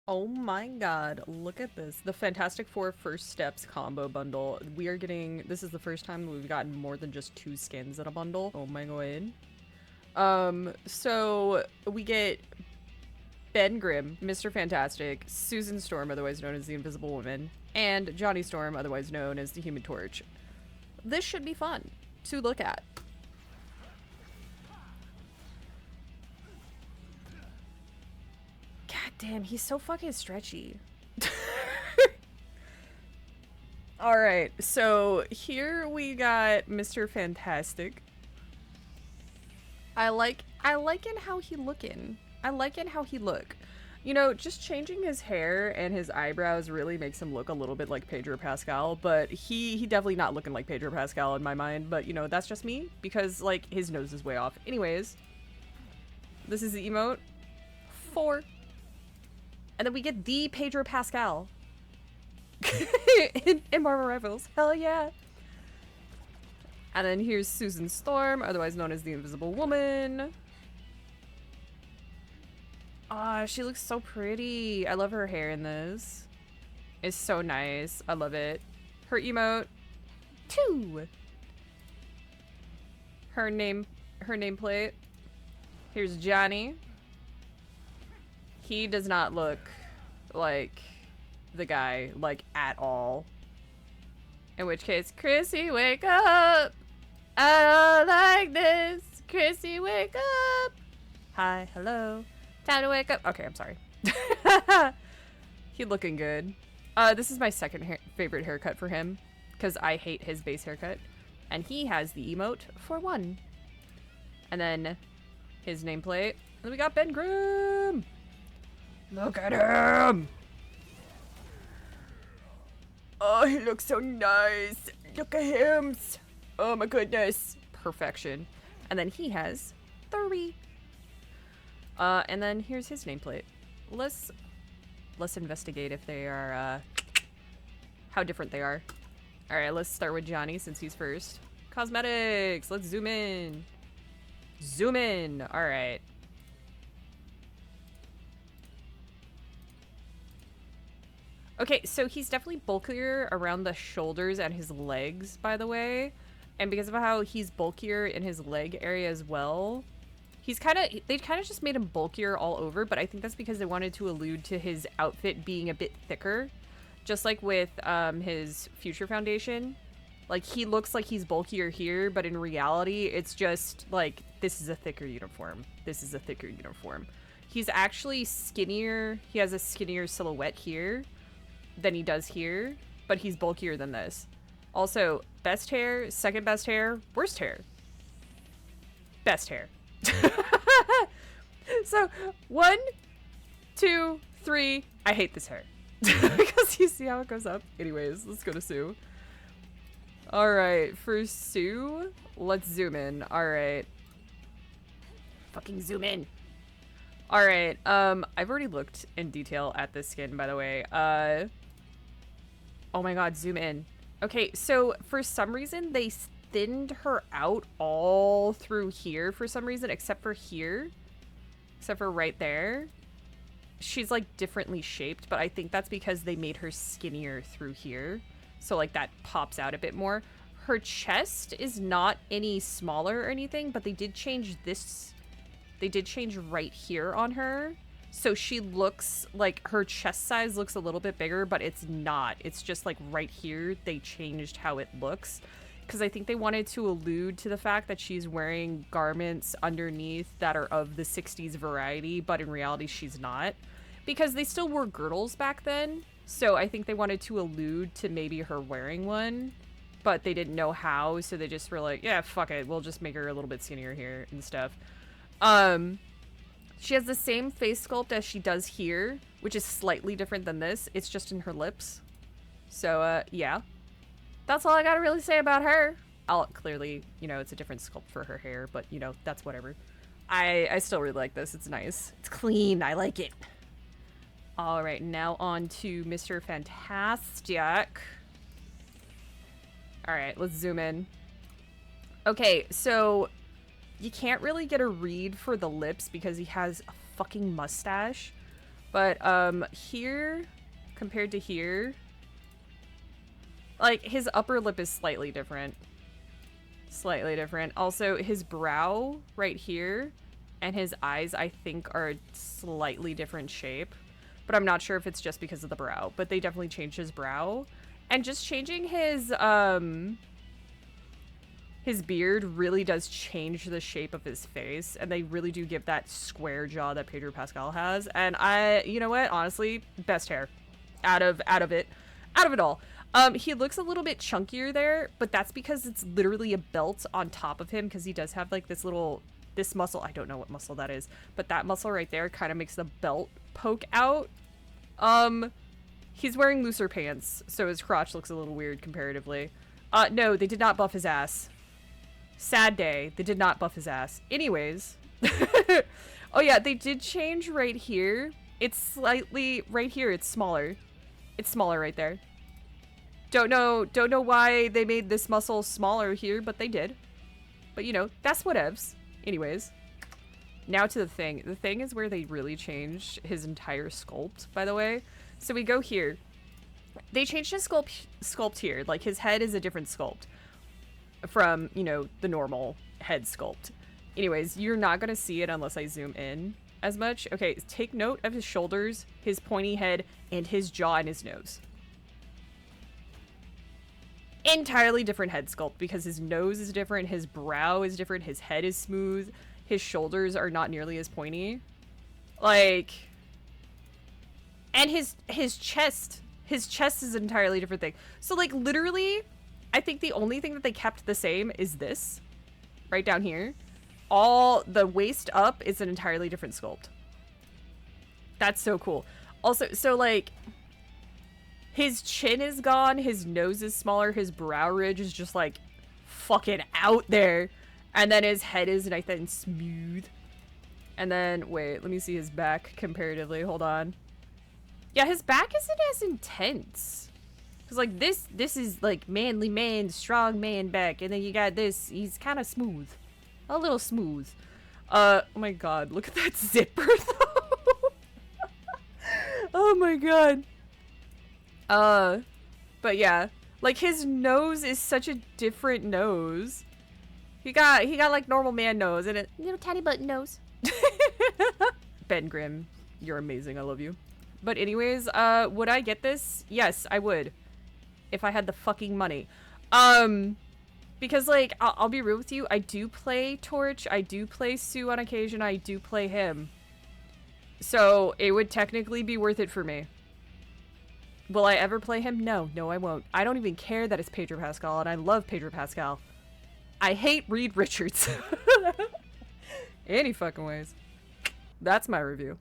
Oh my god, look at this. The Fantastic Four First Steps combo bundle. We are getting, this is the first time we've gotten more than just 2 skins in a bundle. Oh my god. So we get Ben Grimm, Mr. Fantastic, Susan Storm, otherwise known as the Invisible Woman, and Johnny Storm, otherwise known as the Human Torch. This should be fun to look at. God damn, he's so fucking stretchy. Alright, so here we got Mr. Fantastic. I liking how he looking. I liking how he look. You know, just changing his hair and his eyebrows really makes him look a little bit like Pedro Pascal, but he definitely not looking like Pedro Pascal in my mind, but you know, that's just me, because like, his nose is way off. Anyways, this is the emote. 4. And then we get the Pedro Pascal. in Marvel Rivals. Hell yeah. And then here's Susan Storm, otherwise known as the Invisible Woman. Ah, she looks so pretty. I love her hair in this. It's so nice. I love it. Her emote. 2. Her nameplate. Here's Johnny. He does not look like the guy, like, at all. In which case, Chrissy, wake up! I don't like this! Chrissy, wake up! Hi, hello. Time to wake up. Okay, I'm sorry. He looking good. This is my second favorite haircut for him, because I hate his base haircut. And he has the emote for 1. And then his nameplate. And then we got Ben Grimm! Look at him! Oh, he looks so nice. Look at him. Oh my goodness. Perfection. And then he has 3. And then here's his nameplate. Let's investigate if they are, how different they are. Alright, let's start with Johnny since he's first. Cosmetics! Let's zoom in. Zoom in! Alright. Okay, so he's definitely bulkier around the shoulders and his legs, by the way. And because of how he's bulkier in his leg area as well, they kind of just made him bulkier all over, but I think that's because they wanted to allude to his outfit being a bit thicker. Just like with his Future Foundation. Like, he looks like he's bulkier here, but in reality, it's just like, this is a thicker uniform. This is a thicker uniform. He's actually skinnier. He has a skinnier silhouette here than he does here, but he's bulkier than this. Also, best hair, second best hair, worst hair. Best hair. So, 1, 2, 3. I hate this hair. Because you see how it goes up? Anyways, let's go to Sue. Alright, for Sue, let's zoom in. Alright. Fucking zoom in. Alright, I've already looked in detail at this skin, by the way. Oh my god, zoom in. Okay, so for some reason, they thinned her out all through here for some reason, except for here. Except for right there. She's, like, differently shaped, but I think that's because they made her skinnier through here. So, like, that pops out a bit more. Her chest is not any smaller or anything, but they did change this. They did change right here on her. So she looks like her chest size looks a little bit bigger, but it's not. It's just like right here, they changed how it looks. Because I think they wanted to allude to the fact that she's wearing garments underneath that are of the 60s variety, but in reality, she's not. Because they still wore girdles back then. So I think they wanted to allude to maybe her wearing one, but they didn't know how. So they just were like, yeah, fuck it. We'll just make her a little bit skinnier here and stuff. She has the same face sculpt as she does here, which is slightly different than this. It's just in her lips. So, yeah. That's all I gotta really say about her. Clearly, you know, it's a different sculpt for her hair, but, you know, that's whatever. I still really like this. It's nice. It's clean. I like it. Alright, now on to Mr. Fantastic. Alright, let's zoom in. Okay, so you can't really get a read for the lips because he has a fucking mustache. But, here, compared to here, like, his upper lip is slightly different. Slightly different. Also, his brow right here and his eyes, I think, are a slightly different shape. But I'm not sure if it's just because of the brow. But they definitely changed his brow. And just changing his beard really does change the shape of his face. And they really do give that square jaw that Pedro Pascal has. And you know what? Honestly, best hair out of it all. He looks a little bit chunkier there, but that's because it's literally a belt on top of him, because he does have like this muscle. I don't know what muscle that is, but that muscle right there kind of makes the belt poke out. He's wearing looser pants, so his crotch looks a little weird comparatively. No, they did not buff his ass. Sad day, they did not buff his ass. Anyways. Oh yeah, they did change right here. It's slightly, right here, it's smaller. It's smaller right there. Don't know why they made this muscle smaller here, but they did. But you know, that's whatevs. Anyways, now to the thing. The thing is where they really changed his entire sculpt, by the way. So we go here. They changed his sculpt here. Like, his head is a different sculpt from, you know, the normal head sculpt. Anyways, you're not gonna see it unless I zoom in as much. Okay, take note of his shoulders, his pointy head, and his jaw and his nose. Entirely different head sculpt, because his nose is different, his brow is different, his head is smooth, his shoulders are not nearly as pointy. Like, and his chest is an entirely different thing. So like, literally, I think the only thing that they kept the same is this right down here. All the waist up is an entirely different sculpt. That's so cool. Also, so like, his chin is gone, his nose is smaller, his brow ridge is just like fucking out there. And then his head is nice and smooth. And then, wait, let me see his back comparatively. Hold on. Yeah, his back isn't as intense. Cause like this is like manly man, strong man back. And then you got this, he's kind of smooth. A little smooth. Oh my god, look at that zipper though. Oh my god. But yeah, like his nose is such a different nose. He got like normal man nose and a little tiny button nose. Ben Grimm, you're amazing. I love you. But anyways, would I get this? Yes, I would. If I had the fucking money. Because like, I'll be real with you. I do play Torch. I do play Sue on occasion. I do play him. So it would technically be worth it for me. Will I ever play him? No, I won't. I don't even care that it's Pedro Pascal, and I love Pedro Pascal. I hate Reed Richards. Any fucking ways. That's my review.